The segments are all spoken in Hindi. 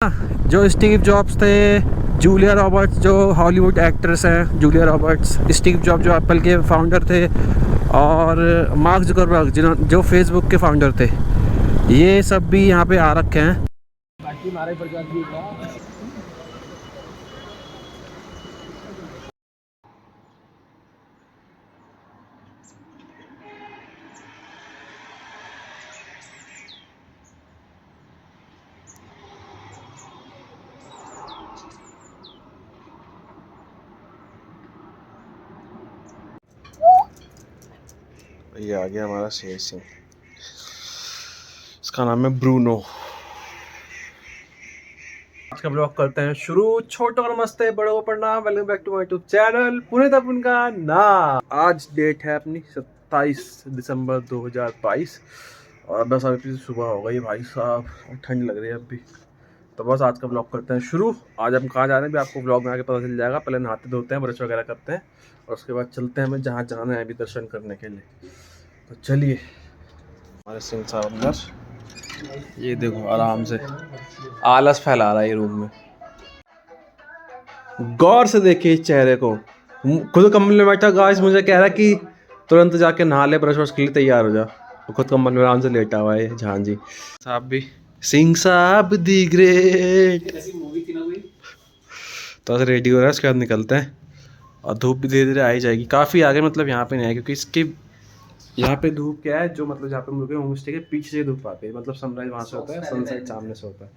जो स्टीव जॉब्स थे, जूलिया रॉबर्ट्स जो हॉलीवुड एक्ट्रेस हैं, जूलिया रॉबर्ट्स, स्टीव जॉब जो एप्पल के फाउंडर थे, और मार्क जुकरबर्ग जो फेसबुक के फाउंडर थे, ये सब भी यहाँ पे आ रखे हैं। बाकी हमारे ये आ गया हमारा शेर सिंह, इसका नाम है ब्रूनो। आज का ब्लॉग करते हैं शुरू। छोटे और मस्त है, बड़ों को प्रणाम, welcome back to my YouTube channel Pune Tapan का नाम। आज डेट है अपनी 27 दिसंबर 2022 और बस अभी सुबह हो गई भाई साहब, ठंड लग रही है अभी। तो बस आज का ब्लॉग करते हैं शुरू। आज हम कहाँ जा रहे हैं भी आपको ब्लॉग में आके पता चल जाएगा। पहले नहाते धोते हैं, ब्रश वगैरह करते हैं और उसके बाद चलते हैं हमें जहाँ जाना है अभी दर्शन करने के लिए। तो चलिए, हमारे सिंह साहब अंदर, ये देखो आराम से आलस फैला रहा है ये रूम में। गौर से देखिए इस चेहरे को, खुद कम्बल में बैठा गाइस, मुझे कह रहा कि तुरंत जाके नहा ले, ब्रश वश के लिए तैयार हो जा। खुद कम्बल में आराम से लेटा हुआ है झां जी साहब भी। सिंह साहब दी ग्रेट। तो ऐसे रेडी हो रहा है, उसके बाद निकलते हैं और धूप भी धीरे धीरे आई जाएगी। काफ़ी आगे मतलब यहाँ पे नहीं है, क्योंकि इसके यहाँ पे धूप क्या है, जो मतलब जहाँ पे हम रुके होम स्टे के पीछे से धूप आती है, मतलब सनराइज वहाँ से होता है, सनसेट सामने से होता है।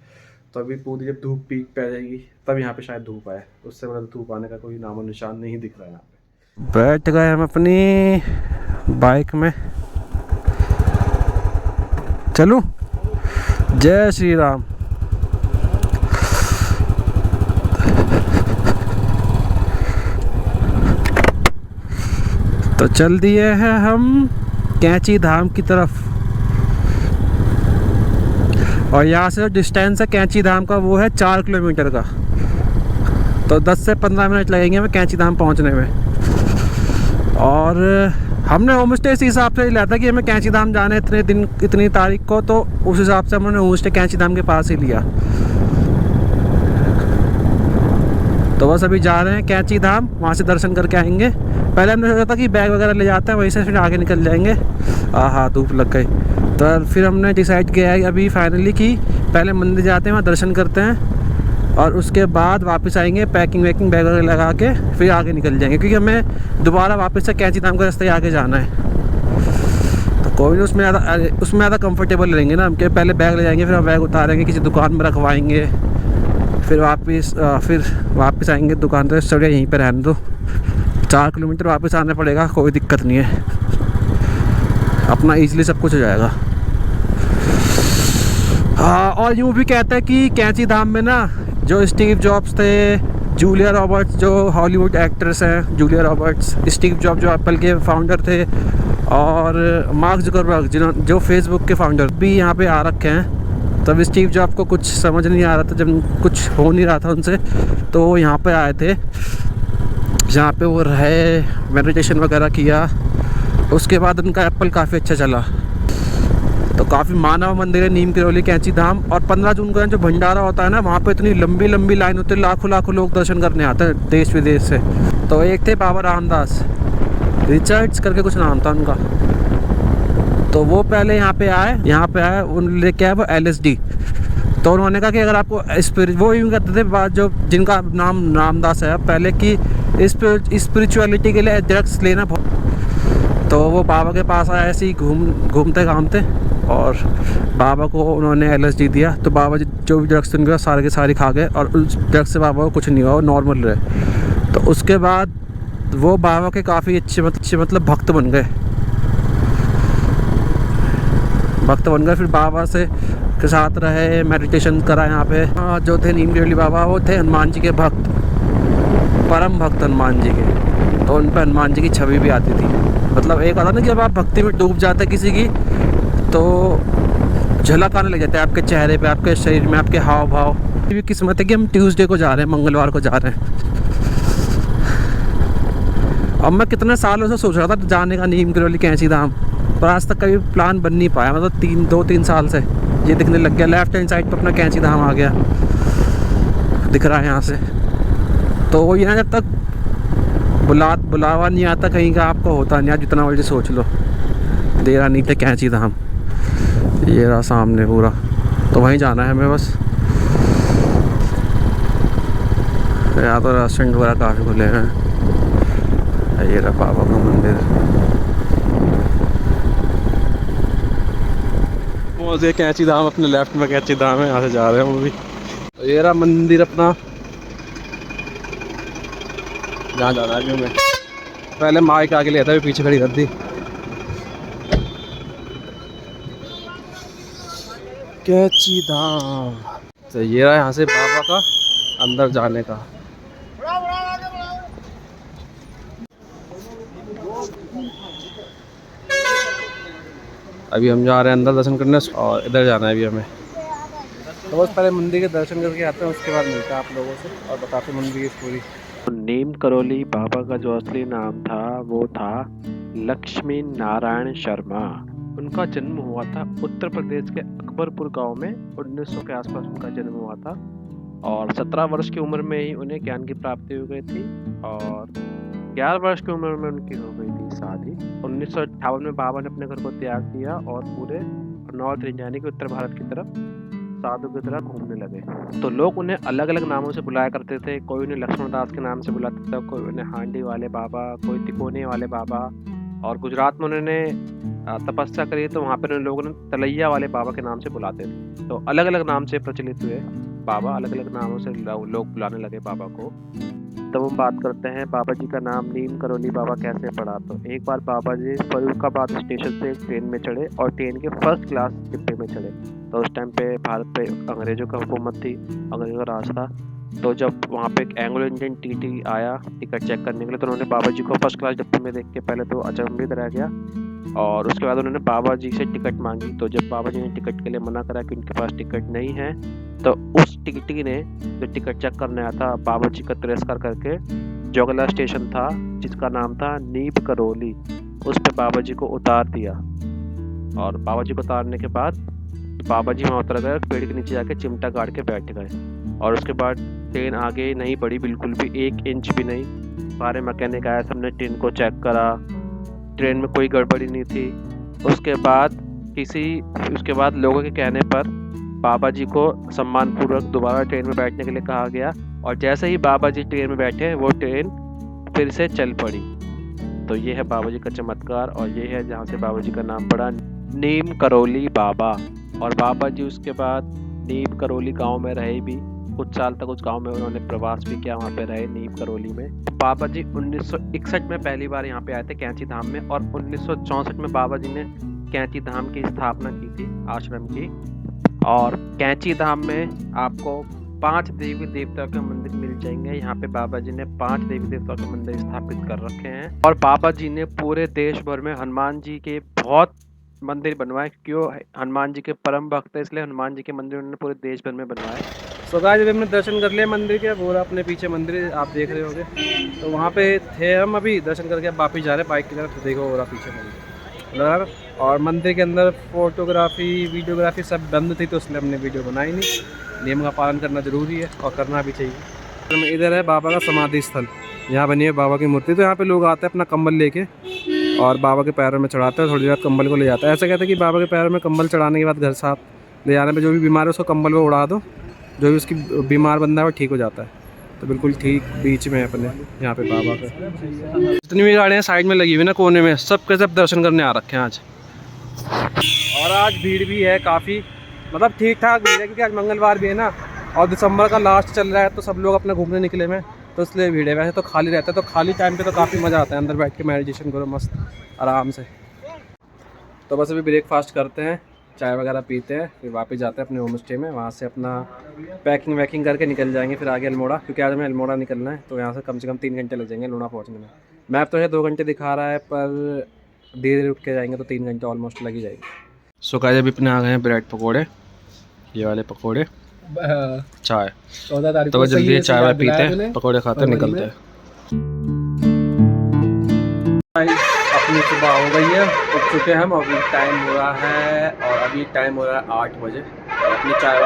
तो अभी पूरी जब धूप पीक पे आ जाएगी तब यहाँ पे शायद धूप आए, उससे मतलब धूप आने का कोई नामो निशान नहीं दिख रहा है यहाँ पे। बैठ गए हम अपनी बाइक में, चलूं? जय श्री राम। तो चल दिए हैं हम कैंची धाम की तरफ, और यहाँ से जो डिस्टेंस है कैंची धाम का वो है 4 किलोमीटर का। तो 10 से 15 मिनट लगेंगे हमें कैंची धाम पहुँचने में। और हमने होम स्टे इसी हिसाब से लिया था कि हमें कैंची धाम जाना है इतने दिन, इतनी तारीख को, तो उस हिसाब से हमने होम स्टे कैंची धाम के पास ही लिया। तो बस अभी जा रहे हैं कैंची धाम, वहाँ से दर्शन करके आएंगे। पहले हमने सोचा था कि बैग वगैरह ले जाते हैं, वहीं से फिर आगे निकल जाएंगे। हाँ धूप लग गई। तो फिर हमने डिसाइड किया है अभी फाइनली कि पहले मंदिर जाते हैं, वहाँ दर्शन करते हैं और उसके बाद वापस आएंगे, पैकिंग वैकिंग बैग वगैरह लगा के फिर आगे निकल जाएंगे, क्योंकि हमें दोबारा वापस से कैंची धाम के रास्ते आगे जाना है। तो कोई नहीं, उसमें ज़्यादा कंफर्टेबल रहेंगे ना, हम के पहले बैग ले जाएंगे, फिर हम बैग उतारेंगे, किसी दुकान में रखवाएंगे, फिर वापस आएंगे दुकान पर। सब यहीं पर रहने दो, 4 किलोमीटर वापस आना पड़ेगा, कोई दिक्कत नहीं है, अपना ईजिली सब कुछ हो जाएगा। हाँ, और यूँ भी कहते हैं कि कैंची धाम में ना जो स्टीव जॉब्स थे, जूलिया रॉबर्ट्स जो हॉलीवुड एक्ट्रेस हैं, जूलिया रॉबर्ट्स, स्टीव जॉब जो एप्पल के फाउंडर थे, और मार्क जुकरबर्ग जो फेसबुक के फाउंडर भी यहाँ पे आ रखे हैं। तब स्टीव जॉब को कुछ समझ नहीं आ रहा था, जब कुछ हो नहीं रहा था उनसे, तो वो यहाँ पे आए थे, जहाँ पे वो रहे, मेडिटेशन वगैरह किया। उसके बाद उनका एप्पल काफ़ी अच्छा चला। तो काफ़ी माना हुआ मंदिर है नीम करौली कैंची धाम। और 15 जून को जो भंडारा होता है ना, वहाँ पे इतनी लंबी लंबी लाइन होती है, लाखों लोग दर्शन करने आते हैं देश विदेश से। तो एक थे बाबा रामदास, रिचर्ड्स करके कुछ नाम था उनका, तो वो पहले यहाँ पे आए, उन लेके आए वो LSD। तो उन्होंने कहा कि अगर आपको वो यूँ कहते थे बात, जो जिनका नाम रामदास है पहले, की स्पिरिचुअलिटी के लिए ड्रग्स लेना बहुत। तो वो बाबा के पास आए ऐसे ही घूमते घामते, और बाबा को उन्होंने LSD दिया। तो बाबा जो भी ड्रग्स उनके सारे के सारे खा गए, और उस ड्रग्स से बाबा को कुछ नहीं हुआ, वो नॉर्मल रहे। तो उसके बाद वो बाबा के काफ़ी अच्छे मतलब भक्त बन गए। फिर बाबा से के साथ रहे, मेडिटेशन करा यहाँ पे। जो थे नीम करौली बाबा, वो थे हनुमान जी के भक्त, परम भक्त हनुमान जी के। तो उन पर हनुमान जी की छवि भी आती थी। मतलब एक आता ना कि जब आप भक्ति में डूब जाते किसी की, तो झलक आने लग जाता है आपके चेहरे पे, आपके शरीर में, आपके हाव भाव। ये भी किस्मत है कि हम ट्यूसडे को जा रहे हैं, मंगलवार को जा रहे हैं। अब मैं कितने सालों से सोच रहा था जाने का नीम करौली कैंची धाम, पर आज तक कभी प्लान बन नहीं पाया। मतलब 2-3 साल से ये दिखने लग गया। लेफ्ट हैंड साइड पर अपना कैंची धाम आ गया। दिख रहा है यहाँ से। तो वो यहाँ जब तक बुलावा नहीं आता कहीं का, आपको होता नहीं, आप जितना मर्जी सोच लो। देरा नहीं थे कैंची धाम, ये रहा सामने पूरा, तो वहीं जाना है हमें बस। यहाँ तो रेस्टोरेंट वगैरह काफ़ी खुले हैं। ये रहा बाबा का मंदिर। वो से कैंची धाम अपने लेफ्ट में कैंची धाम है, यहाँ से जा रहे हैं वो भी। तो ये रहा मंदिर अपना, जहाँ जाना है हमें। पहले माइक आगे लिया था, पीछे खड़ी कर दी। कैंची धाम। तो ये रहा यहाँ से बाबा का अंदर जाने का। अभी हम जा रहे हैं अंदर दर्शन करने, और इधर जाना है अभी हमें। तो बस पहले मंदिर के दर्शन करके आते हैं, उसके बाद मिलते हैं आप लोगों से और बताते हैं मंदिर की स्टोरी। नीम करोली बाबा का जो असली नाम था वो था लक्ष्मी नारायण शर्मा। उनका जन्म हुआ था उत्तर प्रदेश के अकबरपुर गांव में, 1900 के आसपास उनका जन्म हुआ था। और 17 वर्ष की उम्र में ही उन्हें ज्ञान की प्राप्ति हो गई थी, और 11 वर्ष की उम्र में उनकी हो गई थी शादी। 1958 में बाबा ने अपने घर को त्याग दिया और पूरे नॉर्थ इंडिया यानी कि उत्तर भारत की तरफ साधु की तरह घूमने लगे। तो लोग उन्हें अलग अलग नामों से बुलाया करते थे। कोई उन्हें लक्ष्मण दास के नाम से बुलाता था, कोई उन्हें हांडी वाले बाबा, कोई तिकोने वाले बाबा। और गुजरात में उन्होंने तपस्या करी तो वहाँ पर लोगों ने तलैया वाले बाबा के नाम से बुलाते थे। तो अलग अलग नाम से प्रचलित हुए बाबा, अलग अलग नामों से लोग बुलाने लगे बाबा को। तब हम बात करते हैं बाबा जी का नाम नीम करोली बाबा कैसे पड़ा। तो एक बार बाबा जी फर्रुखाबाद स्टेशन से एक ट्रेन में चढ़े और ट्रेन के फर्स्ट क्लास डिब्बे में चढ़े। तो उस टाइम पे भारत पे अंग्रेजों का हुकूमत थी, अंग्रेजों का राज था। तो जब वहाँ पे एक एंग्लो इंडियन टीटी आया टिकट चेक करने के लिए, तो उन्होंने बाबा जी को फर्स्ट क्लास डिब्बे में देख के पहले तो अचंभित रह गया, और उसके बाद उन्होंने बाबा जी से टिकट मांगी। तो जब बाबा जी ने टिकट के लिए मना करा कि उनके पास टिकट नहीं है, तो उस टिकटी ने जो टिकट चेक करने आया था बाबा जी का तिरस्कार करके जो अगला स्टेशन था जिसका नाम था नीम करोली, उस पर बाबा जी को उतार दिया। और बाबा जी को उतारने के बाद बाबा जी वहाँ उतर गए, पेड़ के नीचे जाके चिमटा गाड़ के बैठ गए। और उसके बाद ट्रेन आगे नहीं बढ़ी, बिल्कुल भी 1 इंच भी नहीं। सारे मैकेनिक आए, सबने ट्रेन को चेक करा, ट्रेन में कोई गड़बड़ी नहीं थी। उसके बाद लोगों के कहने पर बाबा जी को सम्मानपूर्वक दोबारा ट्रेन में बैठने के लिए कहा गया, और जैसे ही बाबा जी ट्रेन में बैठे वो ट्रेन फिर से चल पड़ी। तो ये है बाबा जी का चमत्कार, और ये है जहाँ से बाबा जी का नाम पड़ा नीम करोली बाबा। और बाबा जी उसके बाद नीम करोली गांव में रहे भी कुछ साल तक। उस गांव में उन्होंने प्रवास भी किया, वहाँ पे रहे नीम करोली में। बाबा जी 1961 में पहली बार यहाँ पे आए थे कैंची धाम में, और 1964 में बाबा जी ने कैंची धाम की स्थापना की थी आश्रम की। और कैंची धाम में आपको 5 देवी देवता के मंदिर मिल जाएंगे। यहाँ पे बाबा जी ने 5 देवी देवता के मंदिर स्थापित कर रखे हैं। और बाबा जी ने पूरे देश भर में हनुमान जी के बहुत मंदिर बनवाए, क्यों हनुमान जी के परम भक्त है, इसलिए हनुमान जी के मंदिर उन्होंने पूरे देश भर में बनवाए। सो गाइस जब हमने दर्शन कर लिया मंदिर के, पूरा अपने पीछे मंदिर आप देख रहे होंगे, तो वहाँ पे थे हम। अभी दर्शन करके अब वापिस जा रहे हैं बाइक की तरफ। देखो पूरा पीछे मंदिर, और मंदिर के अंदर फोटोग्राफी वीडियोग्राफी सब बंद थी, तो इसलिए हमने वीडियो बनाई नहीं। नियम का पालन करना जरूरी है और करना भी चाहिए। इधर है बाबा का समाधि स्थल, यहाँ बनी है बाबा की मूर्ति। तो यहाँ पे लोग आते हैं अपना कंबल लेके और बाबा के पैरों में चढ़ाते हैं, थोड़ी देर कंबल को ले जाता है। ऐसा कहते हैं कि बाबा के पैरों में कंबल चढ़ाने के बाद घर साथ ले जाने पे जो भी बीमार है उसको कंबल में उड़ा दो, जो भी उसकी बीमार बंदा है वो ठीक हो जाता है। तो बिल्कुल ठीक बीच में है अपने यहाँ पे बाबा का। जितनी भी गाड़ियाँ साइड में लगी हुई ना कोने में, सब के सब दर्शन करने आ रखे हैं आज। और आज भीड़ भी है काफ़ी, मतलब ठीक ठाक भीड़ है, क्योंकि आज मंगलवार भी है ना, और दिसंबर का लास्ट चल रहा है, तो सब लोग अपने घूमने निकले में, तो इसलिए भीड़ है। वैसे तो खाली रहता है, तो खाली टाइम पे तो काफ़ी मज़ा आता है, अंदर बैठ के मेडिटेशन करो मस्त आराम से। तो बस अभी ब्रेकफास्ट करते हैं, चाय वगैरह पीते हैं, फिर वापस जाते हैं अपने होम स्टे में। वहाँ से अपना पैकिंग वैकिंग करके निकल जाएंगे फिर आगे अल्मोड़ा, क्योंकि आज हमें अल्मोड़ा निकलना है। तो यहाँ से कम 3 घंटे लग जाएंगे अल्मोड़ा पहुँचने में। मैप तो है 2 घंटे दिखा रहा है, पर धीरे धीरे उठ के जाएंगे तो 3 घंटे ऑलमोस्ट लग ही जाएंगे। सो गाइस अभी अपने आ गए हैं ब्रेड पकौड़े, ये वाले पकौड़े, चाय। तो जल्दी चाय वाय पीते हैं, पकौड़े खाते निकलते हैं। अपनी सुबह हो गई है, उठ चुके हैं हम। अभी टाइम हो रहा है 8 बजे। अपनी चाय